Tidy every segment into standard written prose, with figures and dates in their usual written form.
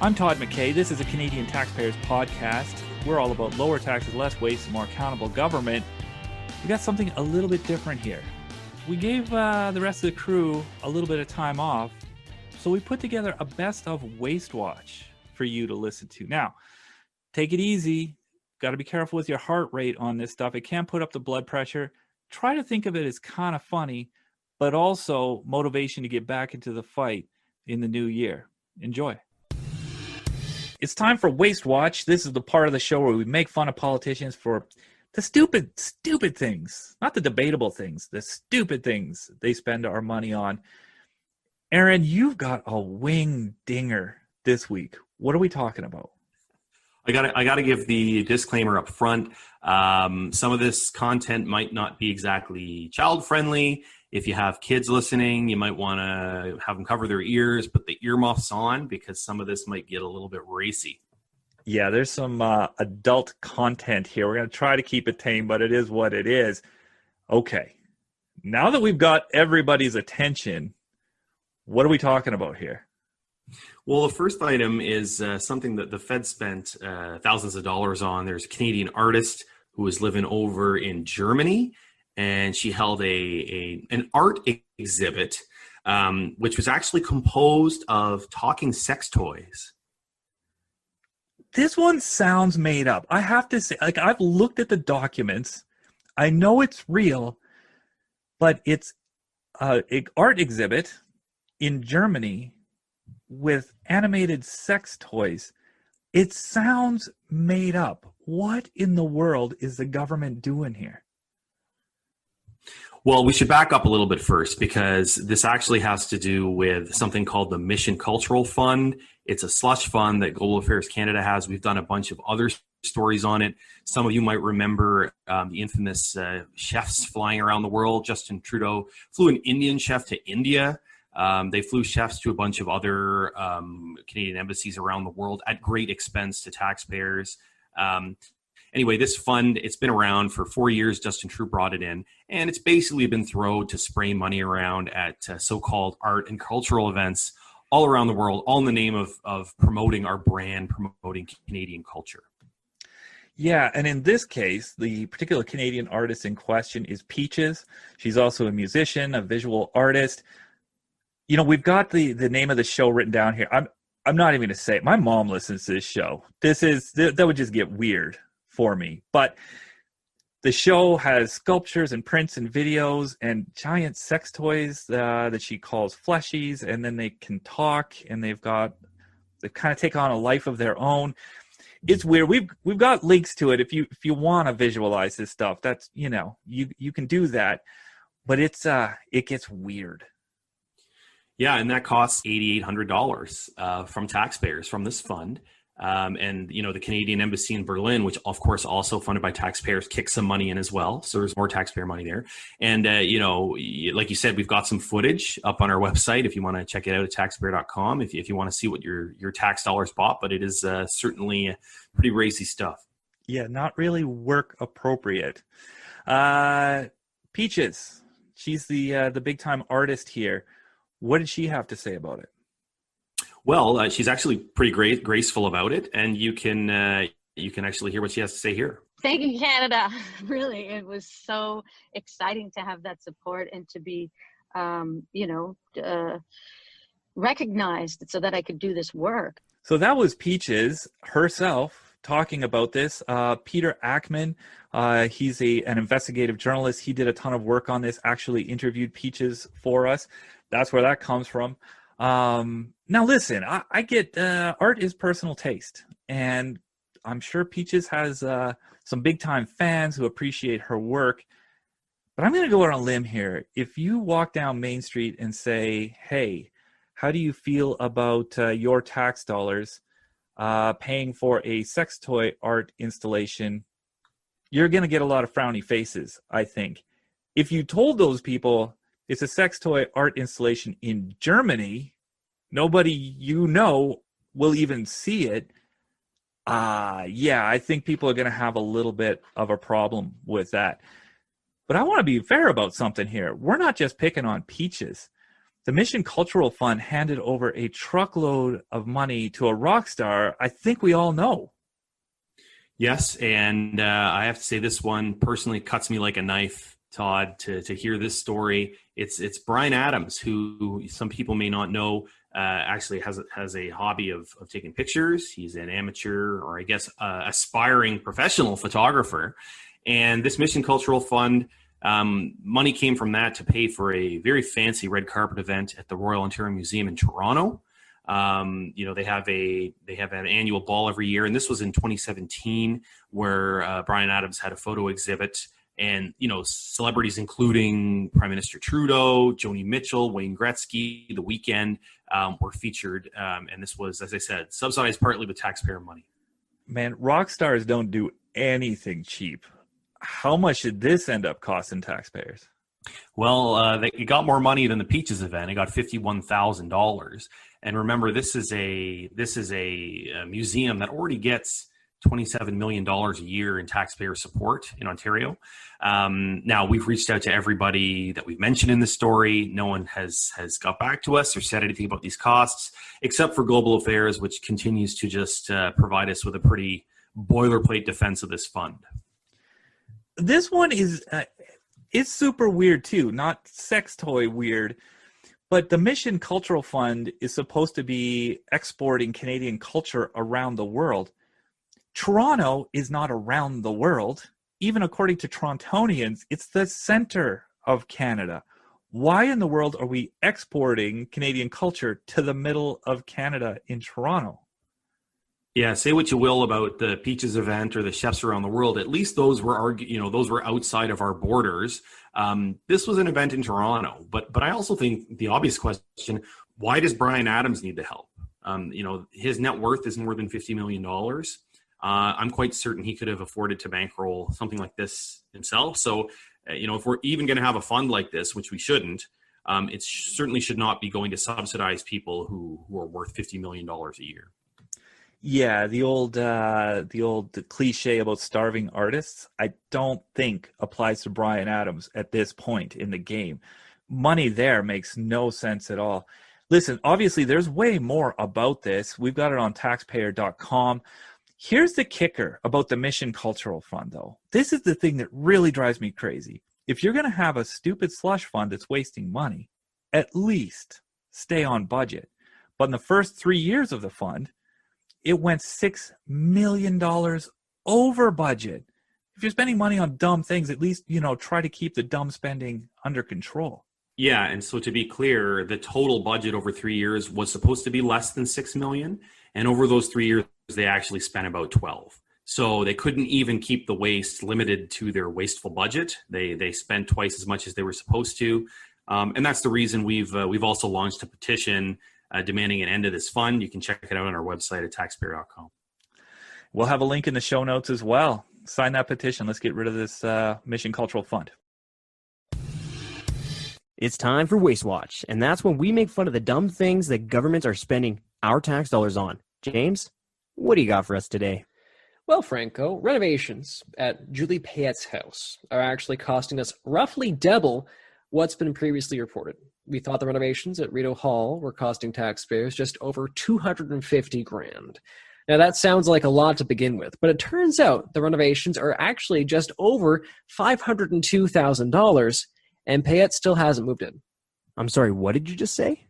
I'm Todd McKay. This is a Canadian Taxpayers podcast. We're all about lower taxes, less waste, and more accountable government. We got something a little bit different here. We gave the rest of the crew a little bit of time off, so we put together a best of waste watch for you to listen to. Now, take it easy. Got to be careful with your heart rate on this stuff. It can put up the blood pressure. Try to think of it as kind of funny, but also motivation to get back into the fight in the new year. Enjoy. It's time for Waste Watch. This is the part of the show where we make fun of politicians for the stupid things, not the debatable things, the stupid things they spend our money on. Aaron, you've got a wing dinger this week. What are we talking about? I gotta give the disclaimer up front. Some of this content might not be exactly child friendly. If you have kids listening, you might want to have them cover their ears, put the earmuffs on, because some of this might get a little bit racy. Yeah, there's some adult content here. We're going to try to keep it tame, but it is what it is. Okay, now that we've got everybody's attention, what are we talking about here? Well, the first item is something that the Fed spent thousands of dollars on. There's a Canadian artist who was living over in Germany, and she held an art exhibit, which was actually composed of talking sex toys. This one sounds made up. I have to say, I've looked at the documents. I know it's real, but it's an art exhibit in Germany with animated sex toys. It sounds made up. What in the world is the government doing here? Well, we should back up a little bit first, because this actually has to do with something called the Mission Cultural Fund. It's a slush fund that Global Affairs Canada has. We've done a bunch of other stories on it. Some of you might remember the infamous chefs flying around the world. Justin Trudeau flew an Indian chef to India. They flew chefs to a bunch of other Canadian embassies around the world at great expense to taxpayers. Anyway, this fund, it's been around for 4 years. Justin Trudeau brought it in, and it's basically been thrown to spray money around at so-called art and cultural events all around the world, all in the name of promoting our brand, promoting Canadian culture. Yeah, and in this case, the particular Canadian artist in question is Peaches. She's also a musician, a visual artist. You know, we've got the name of the show written down here. I'm not even going to say it. My mom listens to this show. That would just get weird for me. But the show has sculptures and prints and videos and giant sex toys that she calls fleshies, and then they can talk, and they kind of take on a life of their own. It's weird. We've got links to it if you want to visualize this stuff. That's, you can do that, but it gets weird. Yeah, and that costs $8,800 from taxpayers from this fund. And, the Canadian Embassy in Berlin, which, of course, also funded by taxpayers, kicks some money in as well. So there's more taxpayer money there. And, like you said, we've got some footage up on our website if you want to check it out at taxpayer.com, if you want to see what your tax dollars bought. But it is certainly pretty racy stuff. Yeah, not really work appropriate. Peaches, she's the big-time artist here. What did she have to say about it? Well, she's actually pretty graceful about it, and you can actually hear what she has to say here. Thank you, Canada. Really, it was so exciting to have that support and to be, recognized so that I could do this work. So that was Peaches herself talking about this. Peter Ackman, he's an investigative journalist. He did a ton of work on this, actually interviewed Peaches for us. That's where that comes from. Now listen, I get art is personal taste, and I'm sure Peaches has some big time fans who appreciate her work, but I'm going to go on a limb here. If you walk down Main Street and say, hey, how do you feel about your tax dollars paying for a sex toy art installation, you're going to get a lot of frowny faces, I think. If you told those people it's a sex toy art installation in Germany, nobody will even see it. I think people are going to have a little bit of a problem with that. But I want to be fair about something here. We're not just picking on Peaches. The Mission Cultural Fund handed over a truckload of money to a rock star I think we all know. Yes, and I have to say this one personally cuts me like a knife, Todd, to hear this story. It's Bryan Adams, who some people may not know, actually has a hobby of taking pictures. He's an amateur, or I guess aspiring professional photographer. And this Mission Cultural Fund, money came from that to pay for a very fancy red carpet event at the Royal Ontario Museum in Toronto. They have an annual ball every year, and this was in 2017, where Bryan Adams had a photo exhibit, and celebrities including Prime Minister Trudeau, Joni Mitchell, Wayne Gretzky, The Weeknd were featured, and this was, as I said, subsidized partly with taxpayer money. Man, rock stars don't do anything cheap. How much did this end up costing taxpayers? Well, they got more money than the Peaches event. It got $51,000. And remember, this is a museum that already gets $27 million a year in taxpayer support in Ontario. Now, we've reached out to everybody that we've mentioned in the story. No one has got back to us or said anything about these costs, except for Global Affairs, which continues to just provide us with a pretty boilerplate defense of this fund. This one is it's super weird too, not sex toy weird, but the Mission Cultural Fund is supposed to be exporting Canadian culture around the world. Toronto is not around the world. Even according to Torontonians, it's the center of Canada. Why in the world are we exporting Canadian culture to the middle of Canada in Toronto? Yeah, say what you will about the Peaches event or the chefs around the world. At least those were those were outside of our borders. This was an event in Toronto, but I also think the obvious question: why does Bryan Adams need the help? His net worth is more than $50 million. I'm quite certain he could have afforded to bankroll something like this himself. So, if we're even going to have a fund like this, which we shouldn't, it certainly should not be going to subsidize people who are worth $50 million a year. Yeah, the old cliche about starving artists, I don't think applies to Bryan Adams at this point in the game. Money there makes no sense at all. Listen, obviously there's way more about this. We've got it on taxpayer.com. Here's the kicker about the Mission Cultural Fund, though. This is the thing that really drives me crazy. If you're going to have a stupid slush fund that's wasting money, at least stay on budget. But in the first 3 years of the fund, it went $6 million over budget. If you're spending money on dumb things, at least, try to keep the dumb spending under control. Yeah, and so to be clear, the total budget over 3 years was supposed to be less than $6 million, and over those 3 years, they actually spent about 12. So they couldn't even keep the waste limited to their wasteful budget. They spent twice as much as they were supposed to, and that's the reason we've also launched a petition demanding an end to this fund. You can check it out on our website at taxpayer.com. We'll have a link in the show notes as well. Sign that petition. Let's get rid of this Mission Cultural Fund. It's time for Waste Watch, and that's when we make fun of the dumb things that governments are spending our tax dollars on. James, what do you got for us today? Well, Franco, renovations at Julie Payette's house are actually costing us roughly double what's been previously reported. We thought the renovations at Rideau Hall were costing taxpayers just over $250,000. Now that sounds like a lot to begin with, but it turns out the renovations are actually just over $502,000, and Payette still hasn't moved in. I'm sorry, what did you just say?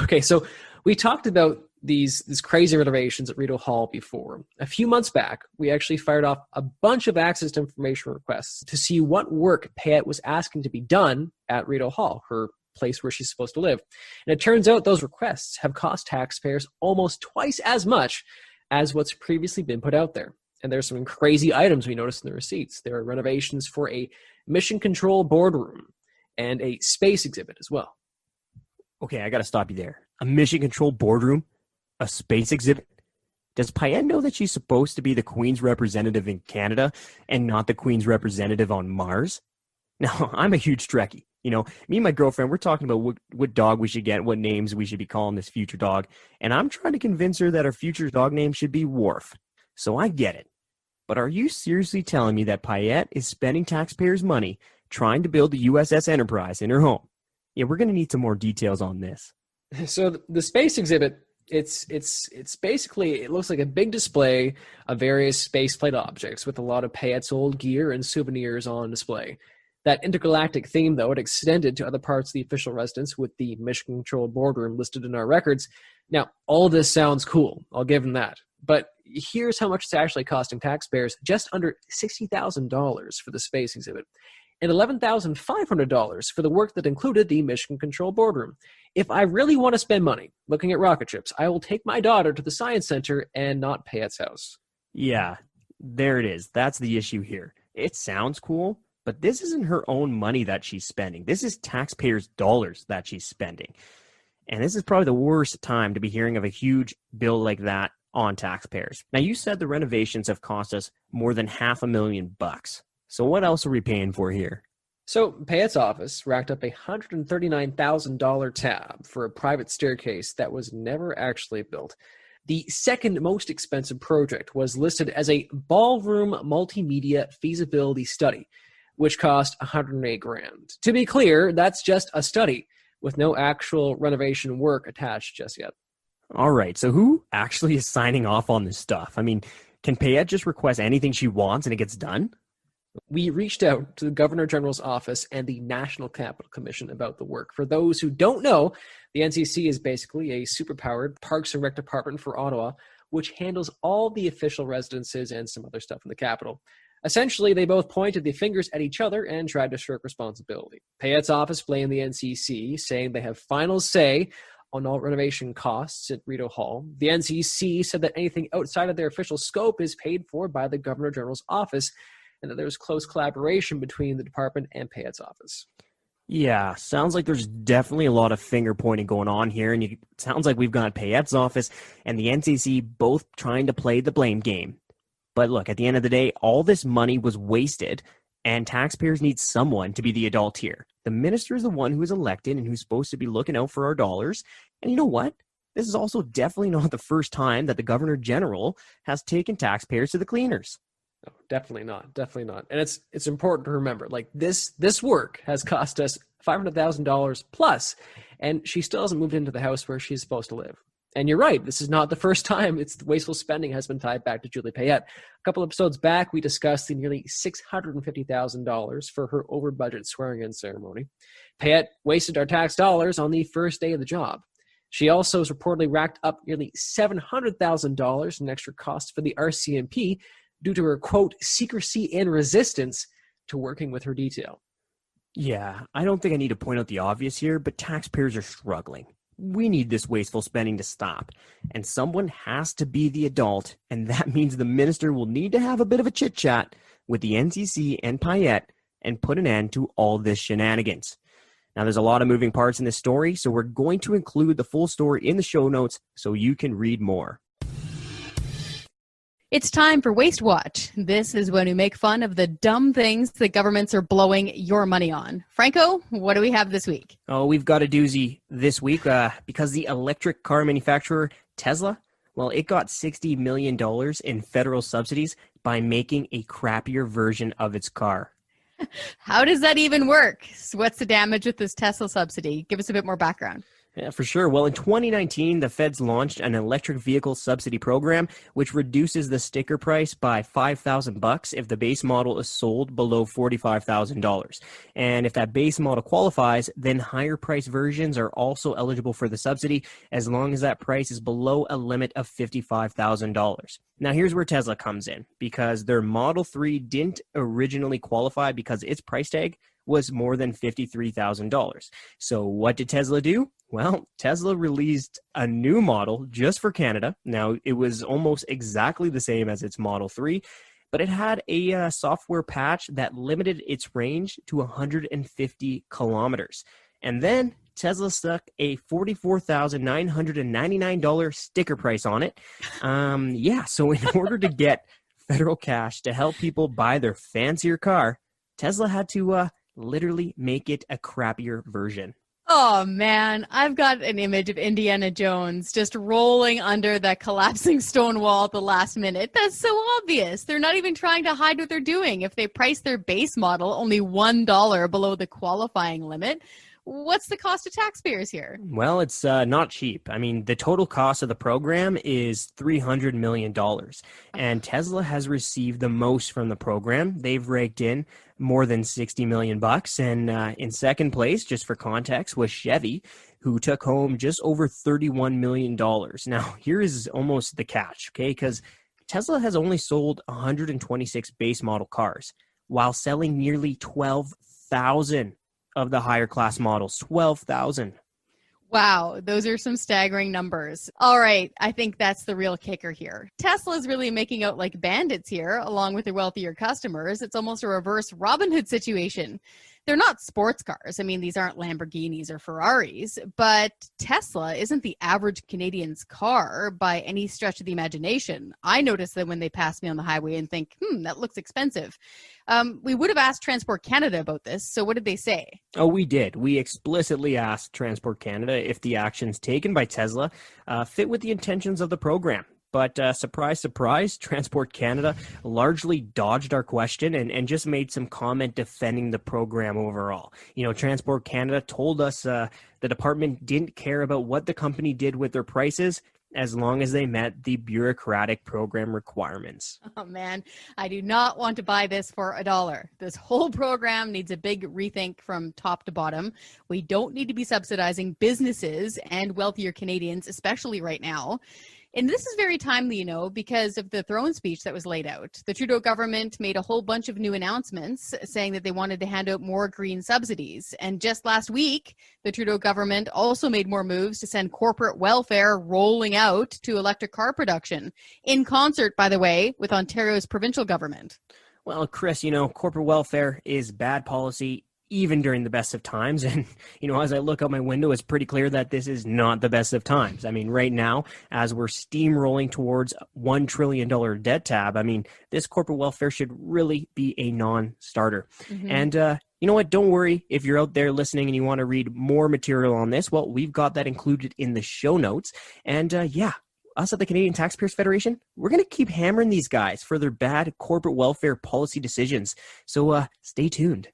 Okay, so we talked about these crazy renovations at Rideau Hall before. A few months back, we actually fired off a bunch of access to information requests to see what work Payette was asking to be done at Rideau Hall, her place where she's supposed to live. And it turns out those requests have cost taxpayers almost twice as much as what's previously been put out there. And there's some crazy items we noticed in the receipts. There are renovations for a mission control boardroom and a space exhibit as well. Okay, I got to stop you there. A mission control boardroom? A space exhibit? Does Payette know that she's supposed to be the Queen's representative in Canada and not the Queen's representative on Mars? Now, I'm a huge Trekkie. Me and my girlfriend, we're talking about what dog we should get, what names we should be calling this future dog, and I'm trying to convince her that our future dog name should be Worf. So I get it. But are you seriously telling me that Payette is spending taxpayers' money trying to build the USS Enterprise in her home? Yeah, we're going to need some more details on this. So the space exhibit, it's basically, it looks like a big display of various spaceflight objects with a lot of Payette's old gear and souvenirs on display. That intergalactic theme, though, it extended to other parts of the official residence with the mission control boardroom listed in our records. Now, all this sounds cool. I'll give them that. But here's how much it's actually costing taxpayers: just under $60,000 for the space exhibit, and $11,500 for the work that included the mission control boardroom. If I really want to spend money looking at rocket ships, I will take my daughter to the science center and not Payette's house. Yeah, there it is. That's the issue here. It sounds cool, but this isn't her own money that she's spending. This is taxpayers' dollars that she's spending. And this is probably the worst time to be hearing of a huge bill like that on taxpayers. Now, you said the renovations have cost us more than $500,000. So what else are we paying for here? So Payette's office racked up a $139,000 tab for a private staircase that was never actually built. The second most expensive project was listed as a ballroom multimedia feasibility study, which cost $108,000. To be clear, that's just a study with no actual renovation work attached just yet. All right, so who actually is signing off on this stuff? I mean, can Payette just request anything she wants and it gets done? We reached out to the Governor General's office and the National Capital Commission about the work. For those who don't know, the NCC is basically a superpowered Parks and Rec department for Ottawa, which handles all the official residences and some other stuff in the capital. Essentially, they both pointed the fingers at each other and tried to shirk responsibility. Payette's office blamed the NCC, saying they have final say on all renovation costs at Rideau Hall. The NCC said that anything outside of their official scope is paid for by the Governor General's office, and that there's close collaboration between the department and Payette's office. Yeah, sounds like there's definitely a lot of finger pointing going on here, and it sounds like we've got Payette's office and the NCC both trying to play the blame game. But look, at the end of the day, all this money was wasted, and taxpayers need someone to be the adult here. The minister is the one who is elected and who's supposed to be looking out for our dollars. And you know what? This is also definitely not the first time that the Governor General has taken taxpayers to the cleaners. No, definitely not. Definitely not. And it's important to remember, like this work has cost us $500,000 plus, and she still hasn't moved into the house where she's supposed to live. And you're right, this is not the first time it's wasteful spending has been tied back to Julie Payette. A couple episodes back, we discussed the nearly $650,000 for her over-budget swearing-in ceremony. Payette wasted our tax dollars on the first day of the job. She also has reportedly racked up nearly $700,000 in extra costs for the RCMP due to her, quote, secrecy and resistance to working with her detail. Yeah, I don't think I need to point out the obvious here, but taxpayers are struggling. We need this wasteful spending to stop, and someone has to be the adult, and that means the minister will need to have a bit of a chit-chat with the NCC and Payette and put an end to all this shenanigans. Now, there's a lot of moving parts in this story, so we're going to include the full story in the show notes so you can read more. It's time for Waste Watch. This is when we make fun of the dumb things that governments are blowing your money on. Franco, what do we have this week? Oh, we've got a doozy this week because the electric car manufacturer Tesla, well, it got $60 million in federal subsidies by making a crappier version of its car. How does that even work? So what's the damage with this Tesla subsidy? Give us a bit more background. Yeah, for sure. Well, in 2019, the feds launched an electric vehicle subsidy program, which reduces the sticker price by $5,000 if the base model is sold below $45,000. And if that base model qualifies, then higher price versions are also eligible for the subsidy as long as that price is below a limit of $55,000. Now, here's where Tesla comes in, because their Model 3 didn't originally qualify because its price tag was more than $53,000. So what did Tesla do? Well, Tesla released a new model just for Canada. Now, it was almost exactly the same as its Model 3, but it had a software patch that limited its range to 150 kilometers. And then Tesla stuck a $44,999 sticker price on it. So in order to get federal cash to help people buy their fancier car, Tesla had to literally make it a crappier version. Oh, man, I've got an image of Indiana Jones just rolling under that collapsing stone wall at the last minute. That's so obvious. They're not even trying to hide what they're doing. If they price their base model only $1 below the qualifying limit, What's the cost to taxpayers here? Well, it's not cheap. I mean, the total cost of the program is $300 million, and Tesla has received the most from the program. They've raked in more than $60 million bucks, and in second place, just for context, was Chevy, who took home just over $31 million. Now, here is almost the catch, okay? Because Tesla has only sold 126 base model cars, while selling nearly 12,000 of the higher class models. 12,000. Wow, those are some staggering numbers. All right, I think that's the real kicker here. Tesla's really making out like bandits here, along with their wealthier customers. It's almost a reverse Robin Hood situation. They're not sports cars. I mean, these aren't Lamborghinis or Ferraris, but Tesla isn't the average Canadian's car by any stretch of the imagination. I notice that when they pass me on the highway and think, that looks expensive. We would have asked Transport Canada about this, so what did they say? Oh, we did. We explicitly asked Transport Canada if the actions taken by Tesla fit with the intentions of the program. But surprise, surprise, Transport Canada largely dodged our question and just made some comment defending the program overall. You know, Transport Canada told us the department didn't care about what the company did with their prices as long as they met the bureaucratic program requirements. Oh man, I do not want to buy this for $1. This whole program needs a big rethink from top to bottom. We don't need to be subsidizing businesses and wealthier Canadians, especially right now. And this is very timely, you know, because of the throne speech that was laid out. The Trudeau government made a whole bunch of new announcements saying that they wanted to hand out more green subsidies. And just last week, the Trudeau government also made more moves to send corporate welfare rolling out to electric car production, in concert, by the way, with Ontario's provincial government. Well, Chris, you know, corporate welfare is bad policy even during the best of times. And, you know, as I look out my window, it's pretty clear that this is not the best of times. I mean, right now, as we're steamrolling towards $1 trillion debt tab, I mean, this corporate welfare should really be a non-starter. Mm-hmm. And, you know what? Don't worry if you're out there listening and you want to read more material on this. Well, we've got that included in the show notes. And, us at the Canadian Taxpayers Federation, we're going to keep hammering these guys for their bad corporate welfare policy decisions. So stay tuned.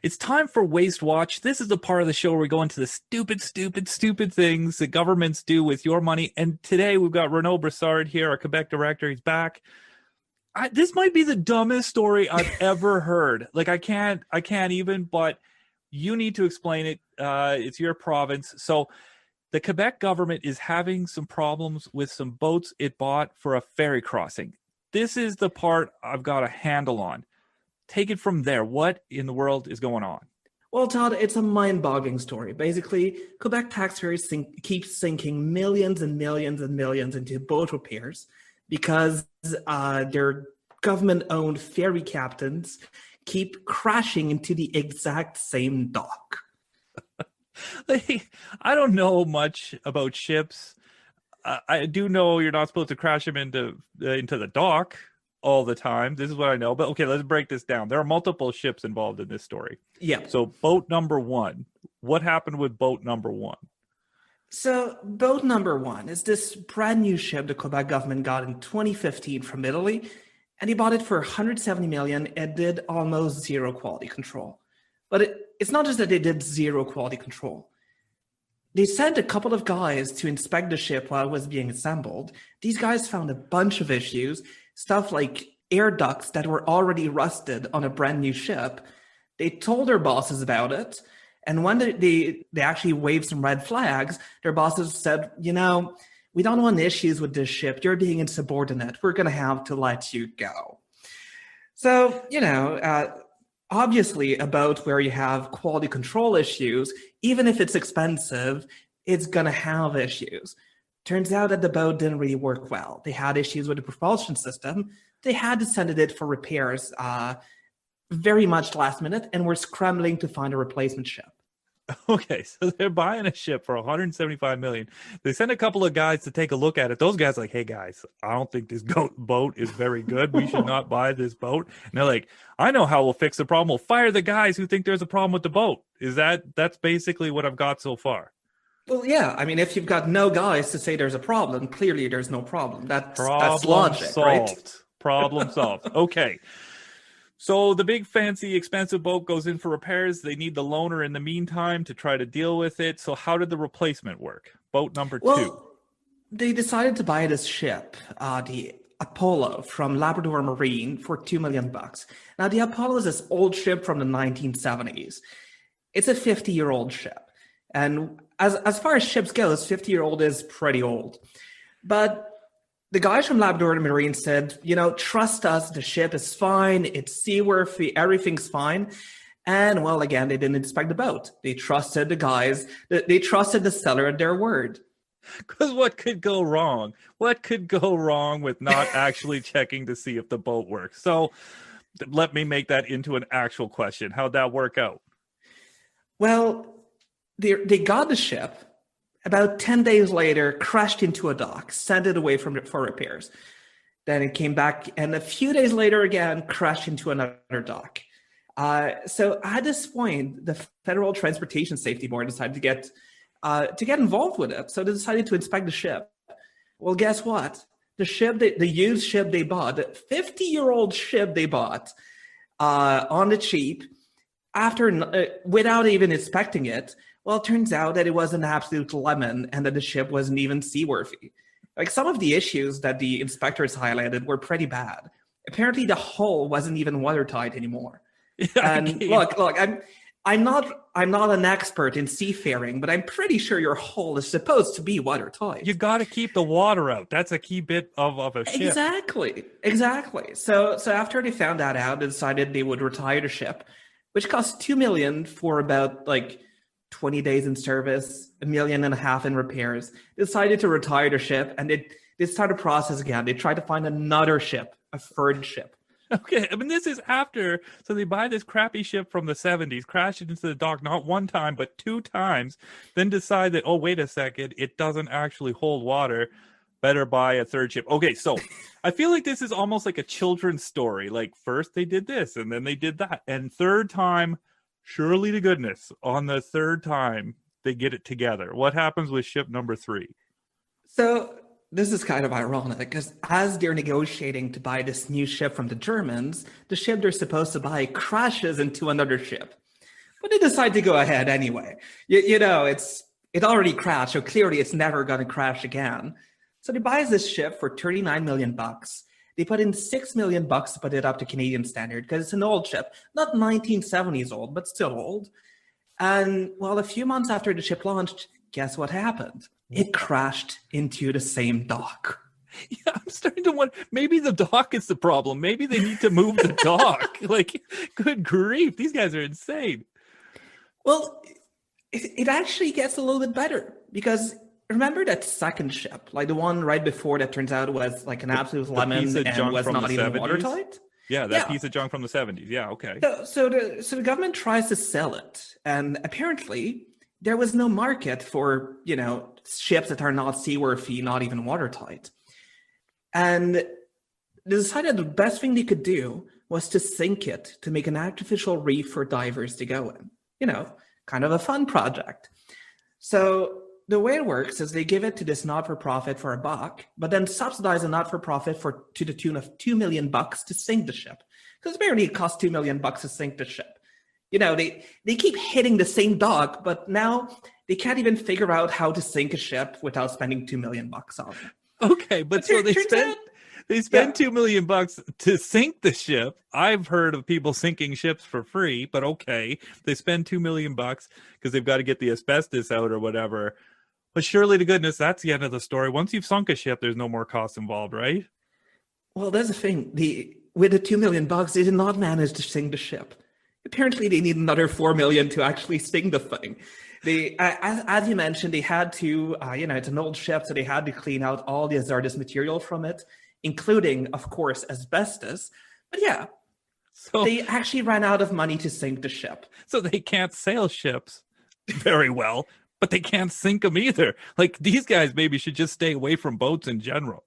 It's time for Waste Watch. This is the part of the show where we go into the stupid things that governments do with your money. And today we've got Renaud Brassard here, our Quebec director. He's back. This might be the dumbest story I've ever heard. Like, I can't even, but you need to explain it. It's your province. So the Quebec government is having some problems with some boats it bought for a ferry crossing. This is the part I've got a handle on. Take it from there. What in the world is going on? Well, Todd, it's a mind-boggling story. Basically, Quebec taxpayers keep sinking millions and millions and millions into boat repairs because their government-owned ferry captains keep crashing into the exact same dock. I don't know much about ships. I do know you're not supposed to crash them into the dock all the time. This is what I know. But okay, let's break this down. There are multiple ships involved in this story. Yeah. So boat number one. What happened with boat number one? So boat number one is this brand new ship the Quebec government got in 2015 from Italy, and he bought it for $170 million and did almost zero quality control. But it's not just that they did zero quality control. They sent a couple of guys to inspect the ship while it was being assembled. These guys found a bunch of issues, stuff like air ducts that were already rusted on a brand new ship. They told their bosses about it. And when they actually waved some red flags, their bosses said, you know, we don't want issues with this ship. You're being insubordinate. We're going to have to let you go. So, you know, obviously a boat where you have quality control issues, even if it's expensive, it's going to have issues. Turns out that the boat didn't really work well. They had issues with the propulsion system. They had to send it for repairs very much last minute, and we're scrambling to find a replacement ship. Okay, so they're buying a ship for $175 million. They send a couple of guys to take a look at it. Those guys are like, hey guys, I don't think this boat is very good. We should not buy this boat. And they're like, I know how we'll fix the problem. We'll fire the guys who think there's a problem with the boat. That's basically what I've got so far. Well, yeah. I mean, if you've got no guys to say there's a problem, clearly there's no problem. That's logic, solved. right? Problem solved. Okay. So the big fancy expensive boat goes in for repairs. They need the loaner in the meantime to try to deal with it. So how did the replacement work? Boat number 2. Well, they decided to buy this ship, the Apollo from Labrador Marine for $2 million. Now, the Apollo is this old ship from the 1970s. It's a 50-year-old ship. And as far as ships go, this 50-year-old is pretty old. But the guys from Labrador Marine said, trust us, the ship is fine, it's seaworthy, everything's fine. And, well, again, they didn't inspect the boat. They trusted the guys, they trusted the seller at their word. Because what could go wrong? What could go wrong with not actually checking to see if the boat works? So let me make that into an actual question. How'd that work out? Well, they got the ship. About 10 days later, crashed into a dock, sent it away for repairs. Then it came back, and a few days later again, crashed into another dock. So at this point, the Federal Transportation Safety Board decided to get involved with it. So they decided to inspect the ship. Well, guess what? The used ship they bought, the 50-year-old ship they bought on the cheap, without even inspecting it, well, it turns out that it was an absolute lemon and that the ship wasn't even seaworthy. Like, some of the issues that the inspectors highlighted were pretty bad. Apparently, the hull wasn't even watertight anymore. Yeah, and look, I'm not an expert in seafaring, but I'm pretty sure your hull is supposed to be watertight. You got to keep the water out. That's a key bit of a ship. Exactly. So after they found that out, they decided they would retire the ship, which cost $2 million for about 20 days in service, $1.5 million in repairs. They decided to retire the ship, and they started a process again. They tried to find another ship, a third ship. Okay, I mean, this is after, so they buy this crappy ship from the 70s, crash it into the dock not one time, but 2 times, then decide that, oh, wait a second, it doesn't actually hold water, better buy a third ship. Okay, so I feel like this is almost like a children's story. Like, first they did this, and then they did that, and third time, surely to goodness, on the third time, they get it together. What happens with ship number 3? So this is kind of ironic, because as they're negotiating to buy this new ship from the Germans, the ship they're supposed to buy crashes into another ship. But they decide to go ahead anyway. It already crashed, so clearly it's never going to crash again. So they buy this ship for $39 million. They put in $6 million to put it up to Canadian standard, because it's an old ship, not 1970s old, but still old. And, well, a few months after the ship launched, guess what happened? It crashed into the same dock. Yeah, I'm starting to wonder, maybe the dock is the problem. Maybe they need to move the dock. Good grief, these guys are insane. Well, it actually gets a little bit better, because remember that second ship, the one right before that turns out was an absolute lemon and was not even 70s? watertight? Yeah, that piece of junk from the 70s. Yeah, okay. So the government tries to sell it, and apparently there was no market for, ships that are not seaworthy, not even watertight. And they decided the best thing they could do was to sink it, to make an artificial reef for divers to go in. Kind of a fun project. So the way it works is they give it to this not-for-profit for $1, but then subsidize a not-for-profit to the tune of $2 million to sink the ship. Because apparently it costs $2 million to sink the ship. They keep hitting the same dock, but now they can't even figure out how to sink a ship without spending $2 million on it. Okay, but so they spend $2 million to sink the ship. I've heard of people sinking ships for free, but okay, they spend $2 million because they've got to get the asbestos out or whatever. But surely to goodness, that's the end of the story. Once you've sunk a ship, there's no more cost involved, right? Well, that's the thing. With the $2 million, they did not manage to sink the ship. Apparently, they need another $4 million to actually sink the thing. As you mentioned, they had to, it's an old ship, so they had to clean out all the hazardous material from it, including, of course, asbestos. But yeah, so they actually ran out of money to sink the ship. So they can't sail ships very well, but they can't sink them either. These guys maybe should just stay away from boats in general.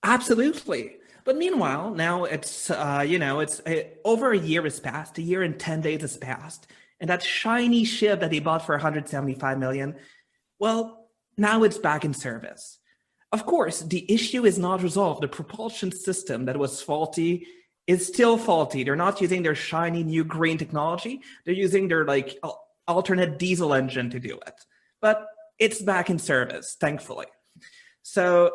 Absolutely. But meanwhile, now it's, over a year has passed, 1 year and 10 days has passed. And that shiny ship that they bought for $175 million, well, now it's back in service. Of course, the issue is not resolved. The propulsion system that was faulty is still faulty. They're not using their shiny new green technology. They're using their like alternate diesel engine to do it. But it's back in service, thankfully. So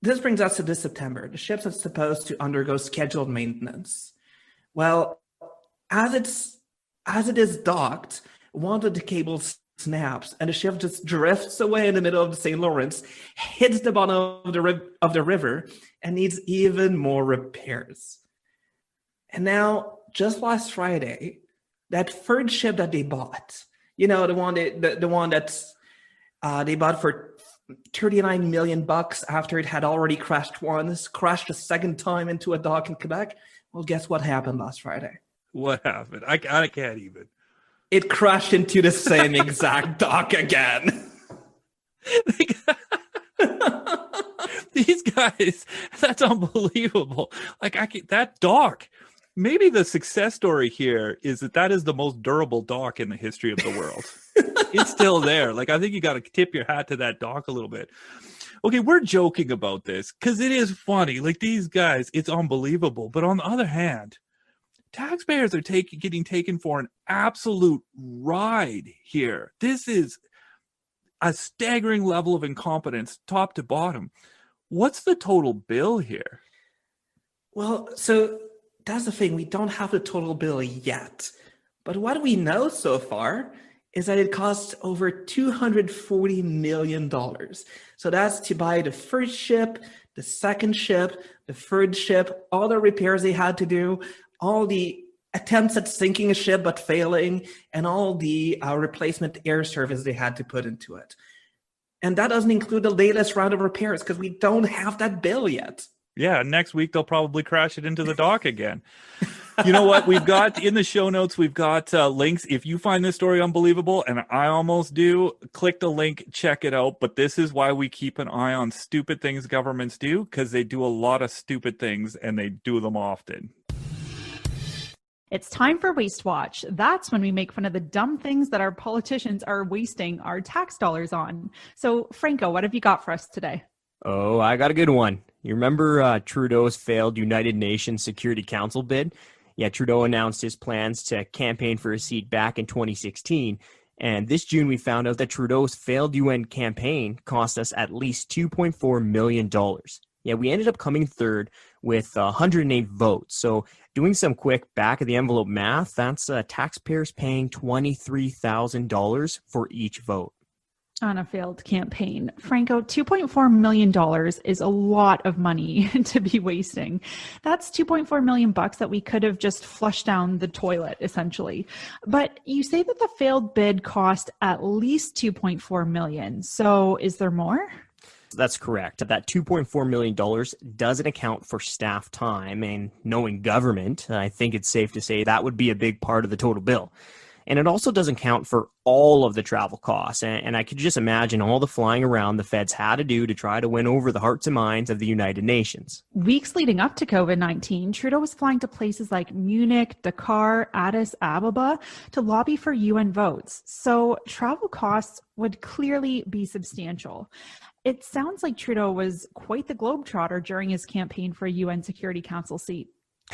this brings us to this September. The ships are supposed to undergo scheduled maintenance. Well, as it is docked, one of the cables snaps and the ship just drifts away in the middle of the St. Lawrence, hits the bottom of the river, and needs even more repairs. And now, just last Friday, that third ship that they bought, the one that they bought for $39 million after it had already crashed once, crashed a second time into a dock in Quebec. Well, guess what happened last Friday? What happened? I can't even. It crashed into the same exact dock again. These guys, that's unbelievable. That dock. Maybe the success story here is that is the most durable dock in the history of the world. It's still there. I think you got to tip your hat to that dock a little bit. Okay, we're joking about this because it is funny. These guys, it's unbelievable. But on the other hand, taxpayers are getting taken for an absolute ride here. This is a staggering level of incompetence, top to bottom. What's the total bill here? Well, so that's the thing. We don't have the total bill yet. But what we know so far is that it costs over $240 million. So that's to buy the first ship, the second ship, the third ship, all the repairs they had to do, all the attempts at sinking a ship but failing, and all the replacement air service they had to put into it. And that doesn't include the latest round of repairs because we don't have that bill yet. Yeah, next week they'll probably crash it into the dock again. You know what? We've got in the show notes, we've got links. If you find this story unbelievable, and I almost do, click the link, check it out. But this is why we keep an eye on stupid things governments do, because they do a lot of stupid things and they do them often. It's time for Waste Watch. That's when we make fun of the dumb things that our politicians are wasting our tax dollars on. So, Franco, what have you got for us today? Oh, I got a good one. You remember Trudeau's failed United Nations Security Council bid? Yeah, Trudeau announced his plans to campaign for a seat back in 2016. And this June, we found out that Trudeau's failed UN campaign cost us at least $2.4 million. Yeah, we ended up coming third with 108 votes. So doing some quick back-of-the-envelope math, that's taxpayers paying $23,000 for each vote. On a failed campaign. Franco, $2.4 million is a lot of money to be wasting. That's $2.4 million that we could have just flushed down the toilet, essentially. But you say that the failed bid cost at least $2.4 million. So is there more? That's correct. That $2.4 million doesn't account for staff time, and knowing government, I think it's safe to say that would be a big part of the total bill. And it also doesn't count for all of the travel costs. And I could just imagine all the flying around the feds had to do to try to win over the hearts and minds of the United Nations. Weeks leading up to COVID-19, Trudeau was flying to places like Munich, Dakar, Addis Ababa to lobby for UN votes. So travel costs would clearly be substantial. It sounds like Trudeau was quite the globetrotter during his campaign for a UN Security Council seat.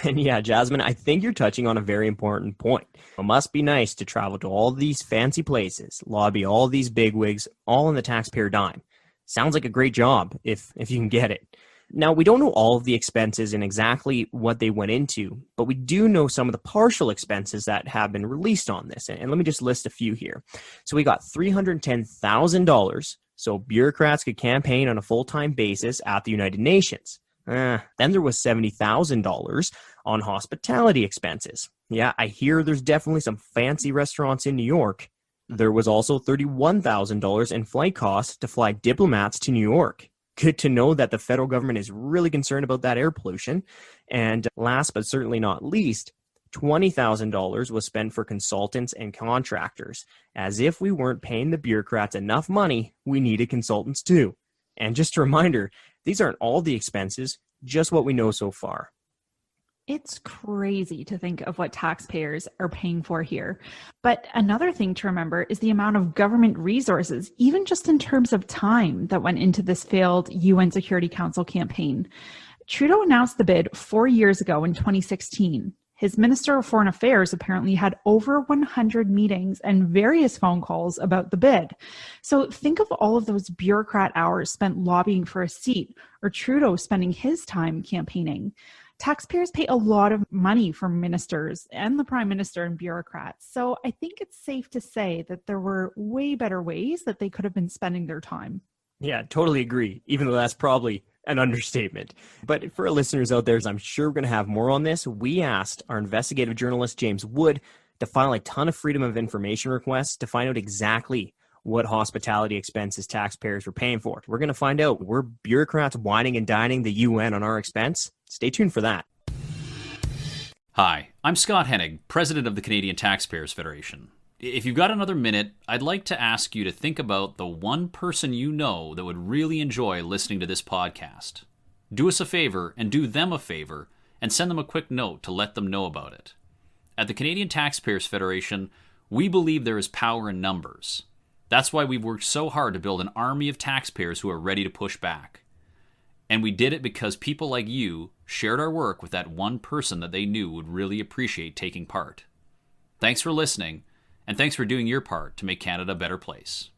And yeah, Jasmine, I think you're touching on a very important point. It must be nice to travel to all these fancy places, lobby all these bigwigs, all on the taxpayer dime. Sounds like a great job, if you can get it. Now, we don't know all of the expenses and exactly what they went into, but we do know some of the partial expenses that have been released on this. And let me just list a few here. So we got $310,000, so bureaucrats could campaign on a full-time basis at the United Nations. Then there was $70,000 on hospitality expenses. Yeah, I hear there's definitely some fancy restaurants in New York. There was also $31,000 in flight costs to fly diplomats to New York. Good to know that the federal government is really concerned about that air pollution. And last but certainly not least, $20,000 was spent for consultants and contractors. As if we weren't paying the bureaucrats enough money, we needed consultants too. And just a reminder, these aren't all the expenses, just what we know so far. It's crazy to think of what taxpayers are paying for here. But another thing to remember is the amount of government resources, even just in terms of time, that went into this failed UN Security Council campaign. Trudeau announced the bid 4 years ago in 2016. His Minister of Foreign Affairs apparently had over 100 meetings and various phone calls about the bid. So think of all of those bureaucrat hours spent lobbying for a seat, or Trudeau spending his time campaigning. Taxpayers pay a lot of money for ministers and the Prime Minister and bureaucrats. So I think it's safe to say that there were way better ways that they could have been spending their time. Yeah, totally agree, even though that's probably an understatement. But for our listeners out there, as I'm sure we're going to have more on this, we asked our investigative journalist, James Wood, to file a ton of freedom of information requests to find out exactly what hospitality expenses taxpayers were paying for. We're going to find out. Were bureaucrats whining and dining the UN on our expense? Stay tuned for that. Hi, I'm Scott Hennig, president of the Canadian Taxpayers Federation. If you've got another minute, I'd like to ask you to think about the one person you know that would really enjoy listening to this podcast. Do us a favor and do them a favor and send them a quick note to let them know about it. At the Canadian Taxpayers Federation, we believe there is power in numbers. That's why we've worked so hard to build an army of taxpayers who are ready to push back. And we did it because people like you shared our work with that one person that they knew would really appreciate taking part. Thanks for listening. And thanks for doing your part to make Canada a better place.